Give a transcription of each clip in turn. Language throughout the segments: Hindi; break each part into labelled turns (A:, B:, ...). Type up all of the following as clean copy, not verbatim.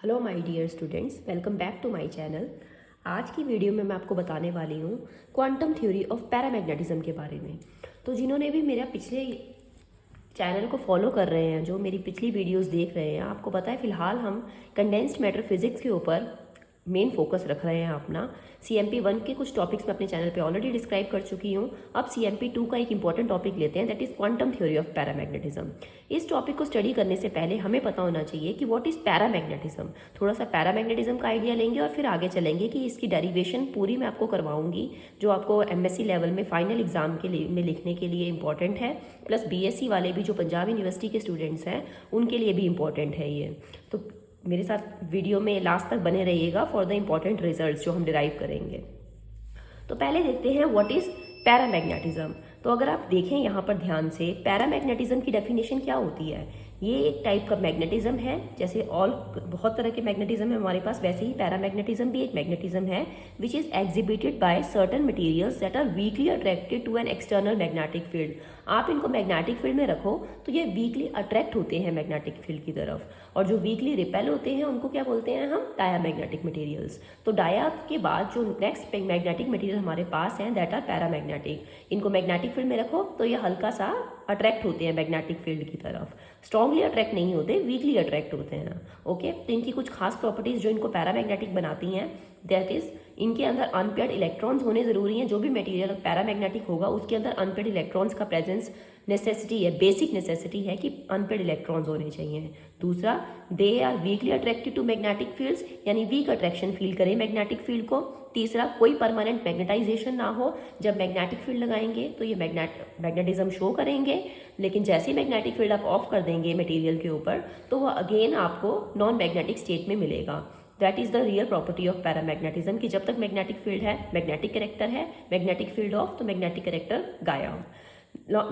A: Hello my dear students, welcome back to my channel. आज की वीडियो में मैं आपको बताने वाली हूँ क्वांटम थ्योरी ऑफ पैरामैग्नेटिज्म के बारे में। तो जिन्होंने भी मेरा पिछले चैनल को फॉलो कर रहे हैं, जो मेरी पिछली वीडियोस देख रहे हैं, आपको पता है फ़िलहाल हम कंडेंस्ड मैटर फिजिक्स के ऊपर मेन फोकस रख रहे हैं अपना। CMP 1 के कुछ टॉपिक्स मैं अपने चैनल पे ऑलरेडी डिस्क्राइब कर चुकी हूँ। अब CMP 2 का एक इंपॉर्टेंट टॉपिक लेते हैं, that is quantum theory of paramagnetism. इस टॉपिक को स्टडी करने से पहले हमें पता होना चाहिए कि व्हाट इज़ पैरामैग्नेटिज्म। थोड़ा सा पैरामैग्नेटिज्म का आइडिया लेंगे और फिर आगे चलेंगे कि इसकी डेरिवेशन पूरी मैं आपको करवाऊंगी, जो आपको MSc लेवल में फाइनल एग्जाम के लिए में लिखने के लिए इंपॉर्टेंट है, प्लस BSc वाले भी जो पंजाब यूनिवर्सिटी के स्टूडेंट्स हैं उनके लिए भी इंपॉर्टेंट है ये। तो मेरे साथ वीडियो में लास्ट तक बने रहिएगा फॉर द इम्पॉर्टेंट रिजल्ट्स जो हम डिराइव करेंगे। तो पहले देखते हैं व्हाट इज़ पैरामैग्नेटिज्म। तो अगर आप देखें यहाँ पर ध्यान से, पैरामैग्नेटिज्म की डेफिनेशन क्या होती है। ये एक टाइप का मैग्नेटिज्म है, जैसे बहुत तरह के मैग्नेटिज्म है हमारे पास, वैसे ही पैरामैग्नेटिज्म भी एक मैग्नेटिज्म है which is exhibited by certain materials that are weakly attracted to an external magnetic field. आप इनको मैग्नेटिक फील्ड में रखो तो ये वीकली अट्रैक्ट होते हैं मैग्नेटिक फील्ड की तरफ, और जो वीकली रिपेल होते हैं उनको क्या बोलते हैं हम, डायामैग्नेटिक मटेरियल्स। तो डाया के बाद जो नेक्स्ट मैग्नेटिक मटेरियल हमारे पास हैं दैट आर पैरामैग्नेटिक। इनको मैग्नेटिक फील्ड में रखो तो ये हल्का सा अट्रैक्ट होते हैं मैग्नेटिक फील्ड की तरफ, स्ट्रांगली अट्रैक्ट नहीं होते, वीकली अट्रैक्ट होते हैं। ओके, तो इनकी कुछ खास प्रॉपर्टीज जो इनको पैरामैग्नेटिक बनाती हैं, दैट इज इनके अंदर अनपेयर्ड इलेक्ट्रॉन्स होने ज़रूरी हैं। जो भी मटेरियल पैरामैग्नेटिक होगा उसके अंदर अनपेयर्ड इलेक्ट्रॉन्स का प्रेजेंस नेसेसिटी है, बेसिक नेसेसिटी है कि अनपेयर्ड इलेक्ट्रॉन्स होने चाहिए। दूसरा, they are weakly attracted to magnetic fields, यानी वीक अट्रैक्शन फील करें मैग्नेटिक फील्ड को। तीसरा, कोई परमानेंट मैग्नेटाइजेशन ना हो। जब मैग्नेटिक फील्ड लगाएंगे तो ये मैग्नेटिज्म शो करेंगे, लेकिन जैसे ही मैग्नेटिक फील्ड आप ऑफ कर देंगे मटेरियल के ऊपर तो वह अगेन आपको नॉन मैग्नेटिक स्टेट में मिलेगा। That is the real property of paramagnetism कि जब तक मैग्नेटिक फील्ड है मैग्नेटिक कैरेक्टर है, मैग्नेटिक फील्ड ऑफ तो मैग्नेटिक कैरेक्टर गायब।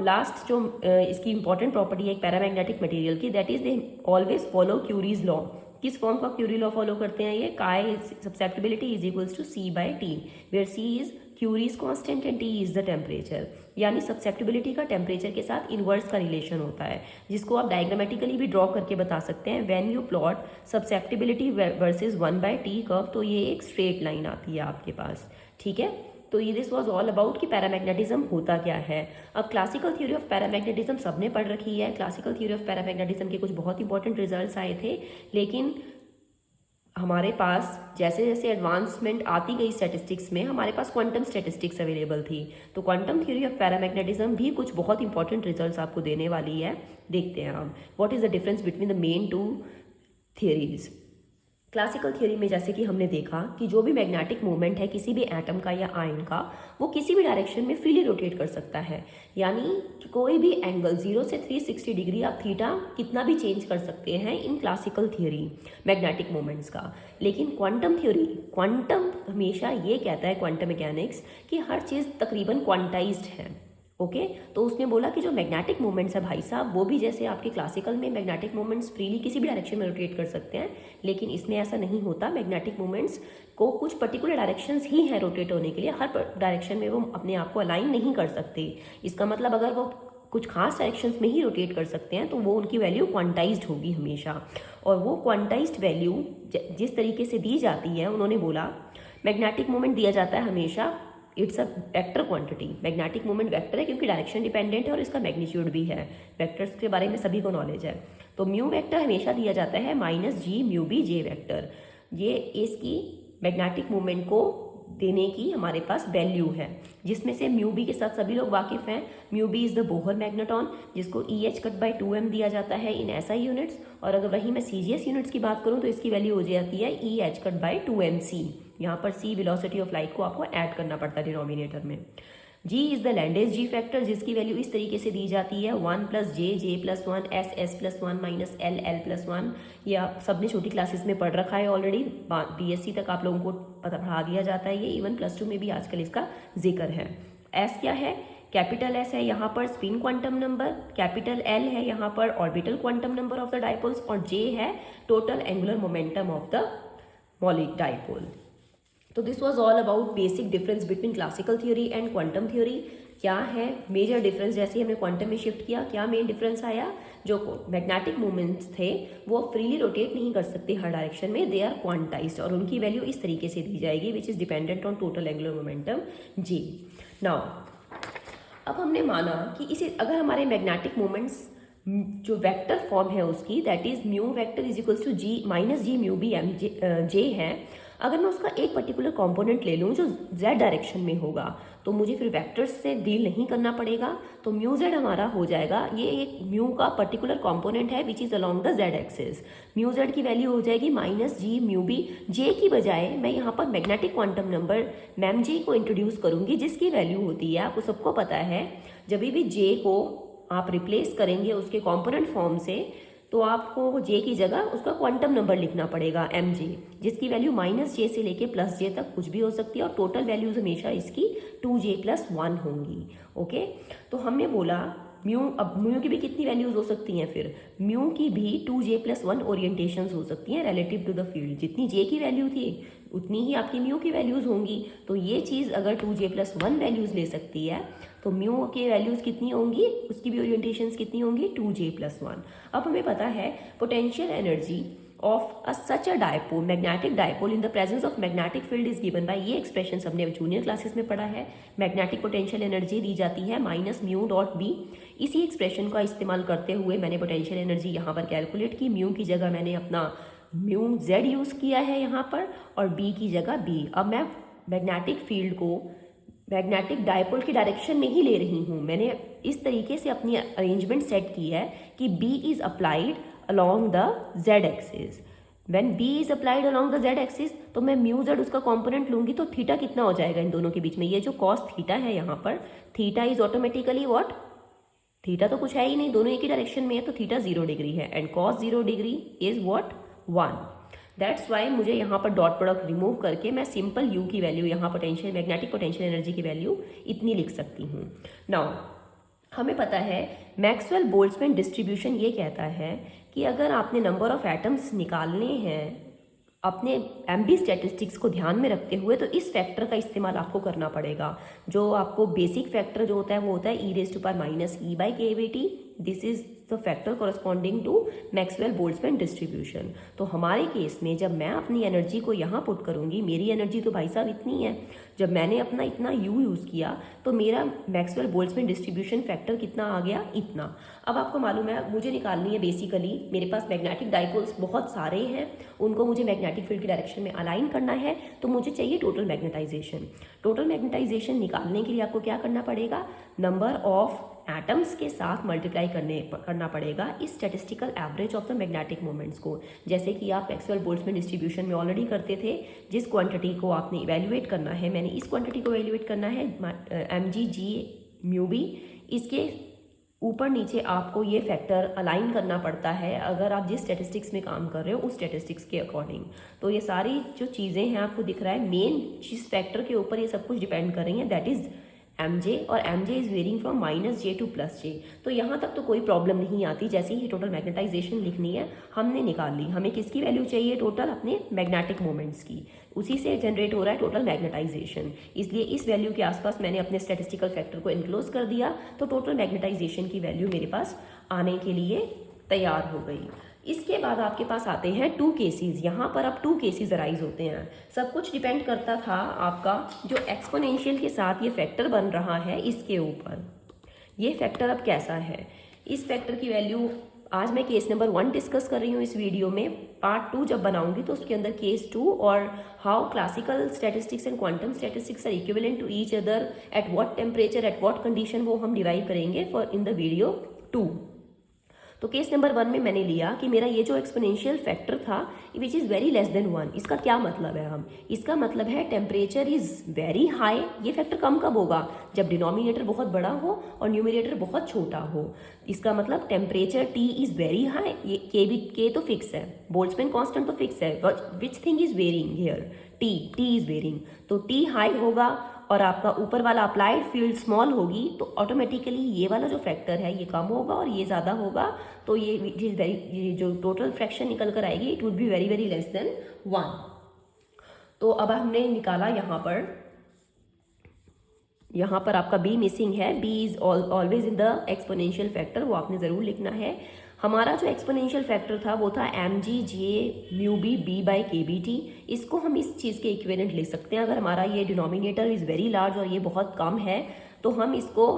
A: लास्ट जो इसकी इंपॉर्टेंट प्रॉपर्टी है एक पैरामैग्नेटिक मटेरियल की, that is they always follow Curie's law. किस फॉर्म का क्यूरी लॉ फॉलो करते हैं ये, chi susceptibility is equals to C/T, where C is Curie's constant and T is the temperature. यानी सब्सेप्टिबिलिटी का टेम्परेचर के साथ इनवर्स का रिलेशन होता है, जिसको आप डायग्रामेटिकली भी ड्रॉ करके बता सकते हैं। When you plot susceptibility versus 1/T curve, तो ये एक स्ट्रेट लाइन आती है आपके पास। ठीक है, तो ये दिस वॉज ऑल अबाउट कि पैरामैग्नेटिज्म होता क्या है। अब क्लासिकल थ्योरी ऑफ पैरामैग्नेटिज्म सबने पढ़ रखी है। क्लासिकल थ्योरी ऑफ पैरामैग्नेटिज्म के कुछ बहुत इंपॉर्टेंट रिजल्ट्स आए थे, लेकिन हमारे पास जैसे जैसे एडवांसमेंट आती गई स्टैटिस्टिक्स में, हमारे पास क्वांटम स्टैटिस्टिक्स अवेलेबल थी। तो क्वांटम थ्योरी ऑफ पैरामैग्नेटिज्म भी कुछ बहुत इंपॉर्टेंट रिजल्ट्स आपको देने वाली है। देखते हैं हम what is the difference between the main two theories. Classical theory में जैसे कि हमने देखा कि जो भी मैग्नेटिक मूवमेंट है किसी भी एटम का या आयन का, वो किसी भी डायरेक्शन में फ्रीली रोटेट कर सकता है। यानी कोई भी एंगल 0 से 360 डिग्री आप थीटा कितना भी चेंज कर सकते हैं in classical theory magnetic movements का। लेकिन क्वांटम थ्योरी, क्वांटम हमेशा ये कहता है, क्वांटम मैकेनिक्स, कि हर चीज़ तकरीबन क्वांटाइज्ड है। ओके, तो उसने बोला कि जो मैग्नेटिक मूवमेंट्स है भाई साहब, वो भी जैसे आपके क्लासिकल में मैग्नेटिक मूवमेंट्स फ्रीली किसी भी डायरेक्शन में रोटेट कर सकते हैं, लेकिन इसमें ऐसा नहीं होता। मैग्नेटिक मूवमेंट्स को कुछ पर्टिकुलर डायरेक्शंस ही है रोटेट होने के लिए, हर डायरेक्शन में वो अपने आप को अलाइन नहीं कर सकते। इसका मतलब अगर वो कुछ खास डायरेक्शंस में ही रोटेट कर सकते हैं तो वो उनकी वैल्यू क्वांटाइज्ड होगी हमेशा। और वो क्वांटाइज्ड वैल्यू जिस तरीके से दी जाती है, उन्होंने बोला मैग्नेटिक मूवमेंट दिया जाता है हमेशा, it's a vector quantity. Magnetic movement vector है क्योंकि डायरेक्शन डिपेंडेंट है और इसका मैग्नीट्यूड भी है। वेक्टर्स के बारे में सभी को नॉलेज है। तो म्यू वेक्टर हमेशा दिया जाता है -G μB J वेक्टर। ये इसकी मैग्नेटिक मूवमेंट को देने की हमारे पास वैल्यू है, जिसमें से म्यू बी के साथ सभी लोग वाकिफ हैं। Mu B is the Bohr magneton, जिसको EH/2m दिया जाता है इन SI यूनिट्स। और अगर वहीं मैं CGS यूनिट्स की बात करूं तो इसकी वैल्यू हो जाती है EH/2mc। यहाँ पर C वेलोसिटी ऑफ लाइट को आपको ऐड करना पड़ता है डिनोमिनेटर में। G is the Landé G factor, जिसकी वैल्यू इस तरीके से दी जाती है 1 + J J + 1 S S + 1 - L L + 1। या सबने छोटी क्लासेस में पढ़ रखा है ऑलरेडी, BSc तक आप लोगों को पढ़ा दिया जाता है ये, इवन +2 में भी आजकल इसका जिक्र है। S क्या है, कैपिटल S है यहाँ पर spin quantum number, capital L है यहाँ पर orbital quantum number of the dipoles, और J है total angular momentum of the molecular dipole. तो this was all about basic difference between classical theory and quantum theory. क्या है मेजर डिफरेंस जैसे ही हमने क्वांटम में शिफ्ट किया, क्या मेन डिफरेंस आया, जो मैग्नेटिक मोमेंट्स थे वो फ्रीली रोटेट नहीं कर सकते हर डायरेक्शन में, दे आर क्वांटाइज्ड और उनकी वैल्यू इस तरीके से दी जाएगी which is dependent on total angular momentum G. Now अब हमने माना कि इसे अगर हमारे मैग्नेटिक मोमेंट्स जो वेक्टर फॉर्म है उसकी that is mu vector is equals to G minus G mu B M J है, अगर मैं उसका एक पर्टिकुलर कंपोनेंट ले लूँ जो z डायरेक्शन में होगा तो मुझे फिर वेक्टर्स से डील नहीं करना पड़ेगा, तो म्यू जेड हमारा हो जाएगा, ये एक म्यू का पर्टिकुलर कंपोनेंट है which is along the z axis, mu Z की वैल्यू हो जाएगी माइनस जी म्यू बी, जे की बजाय मैं यहाँ पर मैग्नेटिक क्वांटम नंबर मैम जे को इंट्रोड्यूस करूँगी जिसकी वैल्यू होती है, आपको सबको पता है, जब भी जे को आप रिप्लेस करेंगे उसके कॉम्पोनेंट फॉर्म से तो आपको जे की जगह उसका क्वांटम नंबर लिखना पड़ेगा एम जे, जिसकी वैल्यू माइनस जे से लेके प्लस जे तक कुछ भी हो सकती है और टोटल वैल्यूज हमेशा इसकी 2j+1 होंगी। ओके, तो हमने बोला म्यू, अब म्यू की भी कितनी वैल्यूज हो सकती हैं, फिर म्यू की भी 2j+1 ओरिएंटेशंस हो सकती हैं रिलेटिव टू द फील्ड, जितनी जे की वैल्यू थी उतनी ही आपकी म्यू की वैल्यूज होंगी, तो ये चीज़ अगर 2j+1 वैल्यूज ले सकती है तो म्यू के वैल्यूज कितनी होंगी, उसकी भी ओरिएंटेशंस कितनी होंगी 2j+1। अब हमें पता है potential energy of such a dipole, magnetic dipole in the presence of magnetic field is given by, ये एक्सप्रेशन सबने जूनियर क्लासेस में पढ़ा है, मैग्नेटिक पोटेंशियल एनर्जी दी जाती है माइनस म्यू डॉट बी, इसी एक्सप्रेशन का इस्तेमाल करते हुए मैंने पोटेंशियल एनर्जी यहाँ पर कैलकुलेट की, म्यू की जगह मैंने अपना म्यू जेड यूज़ किया है यहाँ पर और बी की जगह बी। अब मैं मैग्नेटिक फील्ड को मैग्नेटिक डायपोल की डायरेक्शन में ही ले रही हूँ, मैंने इस तरीके से अपनी अरेंजमेंट सेट की है कि B is applied along the z axis, when b is applied along the z axis तो मैं म्यू जेड उसका कंपोनेंट लूंगी तो थीटा कितना हो जाएगा इन दोनों के बीच में, ये जो कॉस थीटा है यहाँ पर, theta is automatically what, theta तो कुछ है ही नहीं, दोनों एक ही डायरेक्शन में है तो थीटा 0 डिग्री है and cos 0 degree is what 1, that's why मुझे यहाँ पर डॉट प्रोडक्ट रिमूव करके मैं सिंपल यू की वैल्यू यहाँ पोटेंशियल मैग्नेटिक पोटेंशियल एनर्जी की वैल्यू इतनी लिख सकती हूँ। नाउ हमें पता है मैक्सवेल बोल्ट्जमैन डिस्ट्रीब्यूशन ये कहता है कि अगर आपने नंबर ऑफ एटम्स निकालने हैं अपने एमबी स्टैटिस्टिक्स को ध्यान में रखते हुए तो इस फैक्टर का इस्तेमाल आपको करना पड़ेगा, जो आपको बेसिक फैक्टर जो होता है वो होता है e⁻⁻e/kT, this is the factor corresponding to Maxwell Boltzmann distribution. तो हमारे केस में जब मैं अपनी एनर्जी को यहाँ पुट करूँगी, मेरी एनर्जी तो भाई साहब इतनी है, जब मैंने अपना इतना यू यूज़ किया तो मेरा मैक्सवेल बोल्ट्जमैन डिस्ट्रीब्यूशन फैक्टर कितना आ गया, इतना। अब आपको मालूम है मुझे निकालनी है बेसिकली, मेरे पास मैग्नेटिक डाइपोल्स बहुत सारे हैं, उनको मुझे मैग्नेटिक फील्ड की डायरेक्शन में अलाइन करना है, तो मुझे चाहिए टोटल मैग्नेटाइजेशन। टोटल मैग्नेटाइजेशन निकालने के लिए आपको क्या करना पड़ेगा, नंबर ऑफ एटम्स के साथ मल्टीप्लाई करना पड़ेगा इस statistical average of the magnetic moments को, जैसे कि आप मैक्सवेल बोल्ट्जमैन डिस्ट्रीब्यूशन में ऑलरेडी करते थे। जिस क्वांटिटी को आपने इवैल्यूएट करना है, मैंने इस क्वांटिटी को इवैल्यूएट करना है एम जी जी म्यू बी, इसके ऊपर नीचे आपको ये फैक्टर अलाइन करना पड़ता है अगर आप जिस स्टैटिस्टिक्स में काम कर रहे हो उस स्टैटिस्टिक्स के अकॉर्डिंग। तो ये सारी जो चीज़ें हैं आपको दिख रहा है, मेन जिस फैक्टर के ऊपर ये सब कुछ डिपेंड कर रही हैं दैट इज़ एम जे, और M J is varying from -j to +j। तो यहाँ तक तो कोई प्रॉब्लम नहीं आती, जैसे ही टोटल मैग्नेटाइजेशन लिखनी है हमने निकाल ली, हमें किसकी वैल्यू चाहिए, टोटल अपने मैग्नेटिक मोमेंट्स की, उसी से जनरेट हो रहा है टोटल मैग्नेटाइजेशन, इसलिए इस वैल्यू के आसपास मैंने अपने स्टैटिस्टिकल फैक्टर को इनक्लोज कर दिया, तो टोटल मैग्नेटाइजेशन की वैल्यू मेरे पास आने के लिए तैयार हो गई। इसके बाद आपके पास आते हैं 2 केसेस, यहाँ पर अब 2 केसेस अराइज होते हैं। सब कुछ डिपेंड करता था आपका जो एक्सपोनेंशियल के साथ ये फैक्टर बन रहा है इसके ऊपर, ये फैक्टर अब कैसा है, इस फैक्टर की वैल्यू आज मैं केस नंबर 1 डिस्कस कर रही हूँ इस वीडियो में, पार्ट 2 जब बनाऊंगी तो उसके अंदर केस 2 और how classical statistics and quantum statistics are equivalent to each other at what temperature at what condition, वो हम डिराइव करेंगे फॉर इन द वीडियो 2। तो केस नंबर 1 में मैंने लिया कि मेरा ये जो एक्सपोनेंशियल फैक्टर था which is very less than 1, इसका क्या मतलब है, हम इसका मतलब है टेम्परेचर इज़ वेरी हाई। ये फैक्टर कम कब होगा, जब डिनोमिनेटर बहुत बड़ा हो और न्यूमरेटर बहुत छोटा हो, इसका मतलब temperature T is very high, ये के तो फिक्स है, बोल्ट्जमैन कांस्टेंट तो फिक्स है, which thing is varying here, T is varying, तो T हाई होगा और आपका ऊपर वाला अप्लाइड फील्ड स्मॉल होगी, तो ऑटोमेटिकली ये वाला जो फैक्टर है ये कम होगा और ये ज़्यादा होगा, तो ये जो टोटल फ्रैक्शन निकल कर आएगी it would be very very less than 1। तो अब हमने निकाला यहाँ पर यहाँ पर आपका बी मिसिंग है, B is always in the exponential factor, वो आपने ज़रूर लिखना है। हमारा जो एक्सपोनेंशियल फैक्टर था वो था M G J mu B B by K B T. इसको हम इस चीज़ के इक्विवेलेंट लिख सकते हैं। अगर हमारा ये डिनोमिनेटर इज़ वेरी लार्ज और ये बहुत कम है तो हम इसको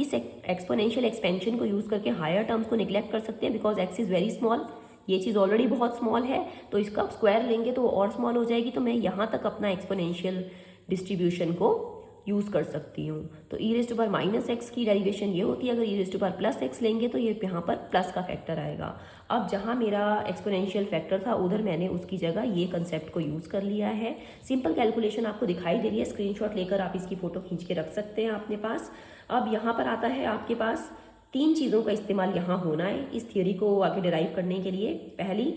A: इस एक्सपोनेंशियल एक्सपेंशन को यूज़ करके हायर टर्म्स को निगलेक्ट कर सकते हैं, because x is very small, ये चीज़ ऑलरेडी बहुत स्मॉल है, तो इसका स्क्वायर लेंगे तो और स्मॉल हो जाएगी। तो मैं यहाँ तक अपना एक्सपोनेंशियल डिस्ट्रीब्यूशन को यूज़ कर सकती हूँ। तो e raise to power minus x की डेरिवेशन ये होती है, अगर e raise to power plus x लेंगे तो ये यहाँ पर प्लस का फैक्टर आएगा। अब जहाँ मेरा एक्सपोनेंशियल फैक्टर था उधर मैंने उसकी जगह ये कंसेप्ट को यूज़ कर लिया है। सिंपल कैलकुलेशन आपको दिखाई दे रही है, स्क्रीनशॉट लेकर आप इसकी फ़ोटो खींच के रख सकते हैं अपने पास। अब यहाँ पर आता है आपके पास 3 चीज़ों का इस्तेमाल यहाँ होना है इस थियोरी को आगे डिराइव करने के लिए। पहली,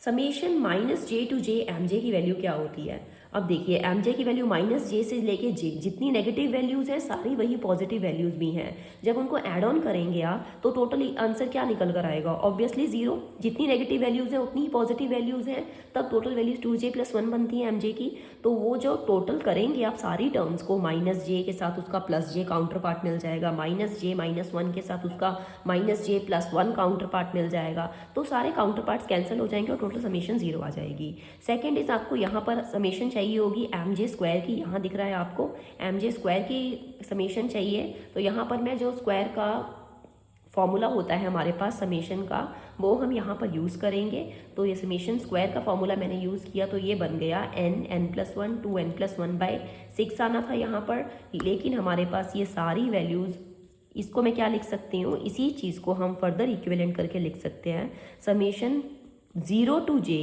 A: summation minus J to J M J की वैल्यू क्या होती है। अब देखिए एम जे की वैल्यू माइनस जे से लेके जे, जितनी नेगेटिव वैल्यूज़ हैं सारी वही पॉजिटिव वैल्यूज़ भी हैं। जब उनको ऐड ऑन करेंगे आप तो टोटल आंसर क्या निकल कर आएगा, ऑब्वियसली 0। जितनी नेगेटिव वैल्यूज़ हैं उतनी ही पॉजिटिव वैल्यूज़ हैं, तब टोटल वैल्यूज़ 2j + 1 बनती है एम जे की। तो वो जो टोटल करेंगे आप सारी टर्म्स को, माइनस जे के साथ उसका प्लस जे काउंटर पार्ट मिल जाएगा, माइनस जे माइनस 1 के साथ उसका माइनस जे + 1 काउंटर पार्ट मिल जाएगा, तो सारे काउंटर पार्ट्स कैंसिल हो जाएंगे और टोटल समेशन 0 आ जाएगी। सेकेंड इज आपको यहाँ पर समेशन चाहिए होगी एम जे स्क्वायर की, यहाँ दिख रहा है आपको एम जे स्क्वायर की समेशन चाहिए। तो यहाँ पर मैं जो स्क्वायर का फॉर्मूला होता है हमारे पास समेशन का, वो हम यहाँ पर यूज़ करेंगे। तो ये समेशन स्क्वायर का फॉर्मूला मैंने यूज़ किया तो ये बन गया n+1 2n+1/6 आना था यहाँ पर। लेकिन हमारे पास ये सारी वैल्यूज़, इसको मैं क्या लिख सकती हूँ, इसी चीज़ को हम फर्दर इक्विवेलेंट करके लिख सकते हैं, summation 0 to j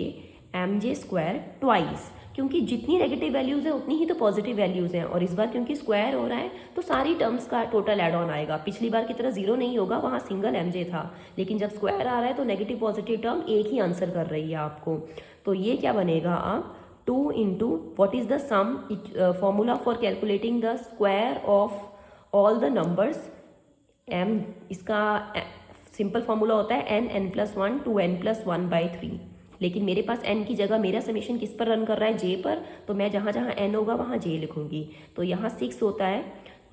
A: mj² twice, क्योंकि जितनी नेगेटिव वैल्यूज़ है उतनी ही तो पॉजिटिव वैल्यूज़ हैं। और इस बार क्योंकि स्क्वायर हो रहा है तो सारी टर्म्स का टोटल एड ऑन आएगा। पिछली बार की तरह 0 नहीं होगा, वहाँ सिंगल mj था, लेकिन जब स्क्वायर आ रहा है तो नेगेटिव पॉजिटिव टर्म एक ही आंसर कर रही है आपको। तो ये क्या बनेगा अब 2 into what is the sum formula for calculating the square of all the numbers m, इसका सिंपल फॉर्मूला होता है n+1 2n+1/3। लेकिन मेरे पास n की जगह मेरा समेशन किस पर रन कर रहा है, j पर, तो मैं जहाँ जहाँ n होगा वहाँ j लिखूंगी। तो यहाँ 6 होता है,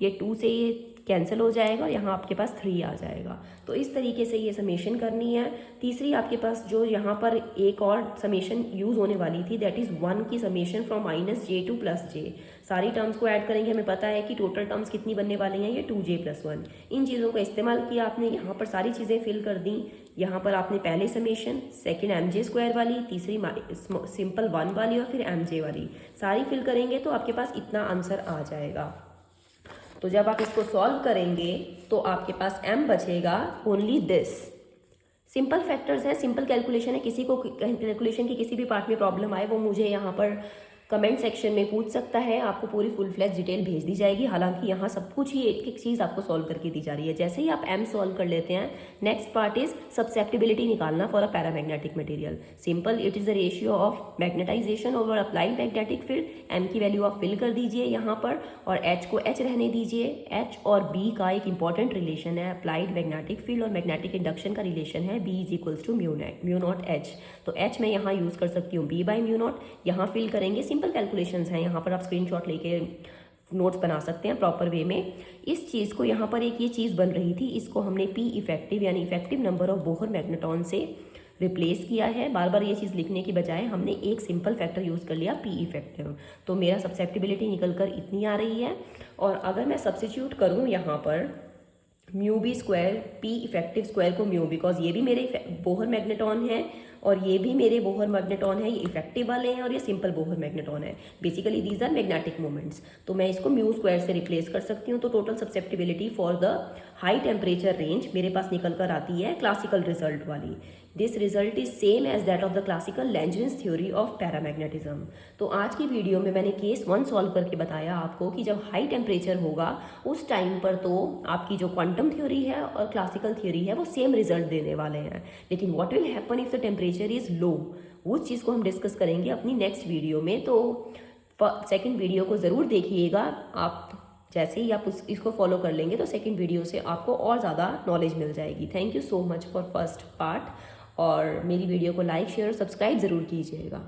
A: ये 2 से ये कैंसिल हो जाएगा और यहाँ आपके पास 3 आ जाएगा। तो इस तरीके से ये समेशन करनी है। तीसरी आपके पास जो यहाँ पर एक और समेशन यूज़ होने वाली थी, दैट इज़ 1 की summation from -j to +j। सारी टर्म्स को ऐड करेंगे, हमें पता है कि टोटल टर्म्स कितनी बनने वाली हैं, ये 2j + 1। इन चीज़ों का इस्तेमाल किया आपने, यहाँ पर सारी चीज़ें फिल कर दी। यहाँ पर आपने पहले समेशन, सेकेंड mj² वाली, तीसरी सिंपल 1 वाली और फिर mj वाली सारी फिल करेंगे तो आपके पास इतना आंसर आ जाएगा। तो जब आप इसको सॉल्व करेंगे तो आपके पास m बचेगा ओनली दिस। सिंपल फैक्टर्स है, सिंपल कैलकुलेशन है। किसी को कैलकुलेशन की किसी भी पार्ट में प्रॉब्लम आए वो मुझे यहाँ पर कमेंट सेक्शन में पूछ सकता है, आपको पूरी फुल फ्लैश डिटेल भेज दी जाएगी। हालांकि यहाँ सब कुछ ही एक एक चीज़ आपको सॉल्व करके दी जा रही है। जैसे ही आप m सॉल्व कर लेते हैं, नेक्स्ट पार्ट इज सब्सेप्टिबिलिटी निकालना for a paramagnetic material. Simple, it is the ratio of magnetization over applied magnetic field. m की वैल्यू आप फिल कर दीजिए यहाँ पर और h को h रहने दीजिए। h और b का एक इंपॉर्टेंट रिलेशन है, अप्लाइड मैग्नेटिक फील्ड और मैग्नेटिक इंडक्शन का रिलेशन है, b = μ0 h। तो h मैं यहाँ यूज़ कर सकती हूँ b/μ0, यहाँ फिल करेंगे। सिंपल कैलकुलेशंस हैं, यहाँ पर आप स्क्रीनशॉट लेके नोट्स बना सकते हैं प्रॉपर वे में। इस चीज़ को यहाँ पर एक ये चीज़ बन रही थी, इसको हमने P इफेक्टिव यानी effective number of Bohr magnetron से रिप्लेस किया है। बार बार ये चीज़ लिखने की बजाय हमने एक सिंपल फैक्टर यूज़ कर लिया P इफेक्टिव। तो मेरा सब्सेप्टिबिलिटी निकल कर इतनी आ रही है। और अगर मैं सब्स्टिट्यूट करूँ यहाँ पर μb² P इफेक्टिव स्क्वायर को म्यू, बिकॉज ये भी मेरे बोहर मैग्नेट्रॉन है और ये भी मेरे बोहर मैग्नेट्रॉन है, ये इफेक्टिव वाले हैं और ये सिंपल बोहर मैग्नेट्रॉन है। Basically these are magnetic moments. तो मैं इसको μ² से रिप्लेस कर सकती हूँ। तो total susceptibility for the high temperature range मेरे पास निकल कर आती है क्लासिकल रिजल्ट वाली। This result is same as that of the classical Langevin's theory of paramagnetism. तो आज की वीडियो में मैंने केस 1 सॉल्व करके बताया आपको कि जब हाई टेम्परेचर होगा उस टाइम पर तो आपकी जो क्वांटम थ्योरी है और क्लासिकल थ्योरी है वो सेम रिजल्ट देने वाले हैं। लेकिन what will happen if the temperature is low, उस चीज़ को हम डिस्कस करेंगे अपनी नेक्स्ट वीडियो में। तो सेकेंड वीडियो को ज़रूर देखिएगा आप। जैसे ही आप इसको फॉलो कर लेंगे तो सेकंड वीडियो से आपको और ज़्यादा नॉलेज मिल जाएगी। Thank you so much for first part. और मेरी वीडियो को लाइक शेयर और सब्सक्राइब ज़रूर कीजिएगा।